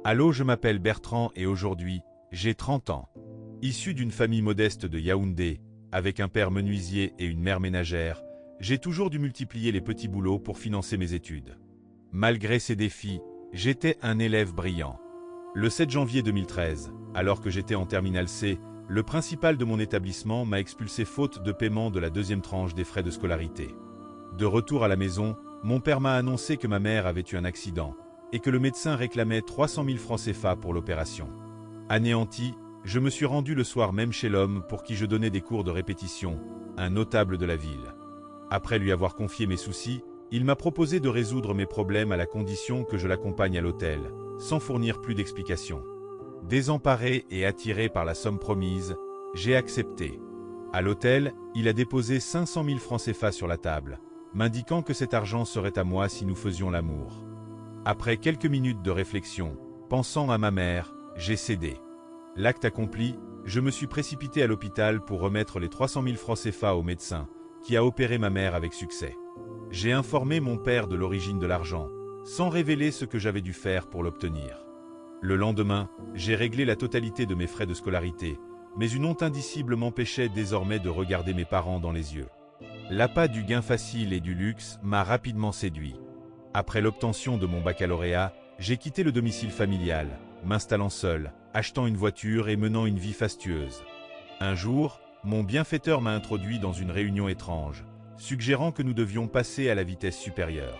Allô, je m'appelle Bertrand et aujourd'hui, j'ai 30 ans. Issu d'une famille modeste de Yaoundé, avec un père menuisier et une mère ménagère, j'ai toujours dû multiplier les petits boulots pour financer mes études. Malgré ces défis, j'étais un élève brillant. Le 7 janvier 2013, alors que j'étais en terminale C, le principal de mon établissement m'a expulsé faute de paiement de la deuxième tranche des frais de scolarité. De retour à la maison, mon père m'a annoncé que ma mère avait eu un accident et que le médecin réclamait 300 000 francs CFA pour l'opération. Anéanti, je me suis rendu le soir même chez l'homme pour qui je donnais des cours de répétition, un notable de la ville. Après lui avoir confié mes soucis, il m'a proposé de résoudre mes problèmes à la condition que je l'accompagne à l'hôtel, sans fournir plus d'explications. Désemparé et attiré par la somme promise, j'ai accepté. À l'hôtel, il a déposé 500 000 francs CFA sur la table, m'indiquant que cet argent serait à moi si nous faisions l'amour. Après quelques minutes de réflexion, pensant à ma mère, j'ai cédé. L'acte accompli, je me suis précipité à l'hôpital pour remettre les 300 000 francs CFA au médecin, qui a opéré ma mère avec succès. J'ai informé mon père de l'origine de l'argent, sans révéler ce que j'avais dû faire pour l'obtenir. Le lendemain, j'ai réglé la totalité de mes frais de scolarité, mais une honte indicible m'empêchait désormais de regarder mes parents dans les yeux. L'appât du gain facile et du luxe m'a rapidement séduit. Après l'obtention de mon baccalauréat, j'ai quitté le domicile familial, m'installant seul, achetant une voiture et menant une vie fastueuse. Un jour, mon bienfaiteur m'a introduit dans une réunion étrange, suggérant que nous devions passer à la vitesse supérieure.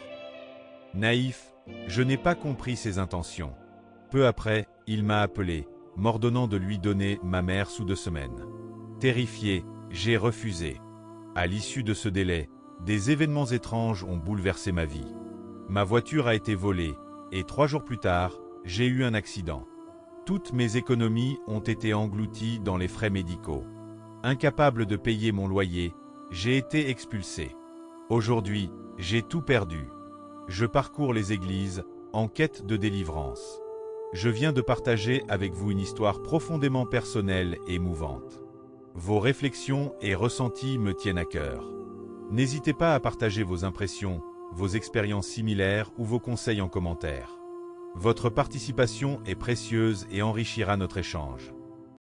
Naïf, je n'ai pas compris ses intentions. Peu après, il m'a appelé, m'ordonnant de lui donner ma mère sous 2 semaines. Terrifié, j'ai refusé. À l'issue de ce délai, des événements étranges ont bouleversé ma vie. Ma voiture a été volée, et 3 jours plus tard, j'ai eu un accident. Toutes mes économies ont été englouties dans les frais médicaux. Incapable de payer mon loyer, j'ai été expulsé. Aujourd'hui, j'ai tout perdu. Je parcours les églises, en quête de délivrance. Je viens de partager avec vous une histoire profondément personnelle et émouvante. Vos réflexions et ressentis me tiennent à cœur. N'hésitez pas à partager vos impressions, vos expériences similaires ou vos conseils en commentaire. Votre participation est précieuse et enrichira notre échange.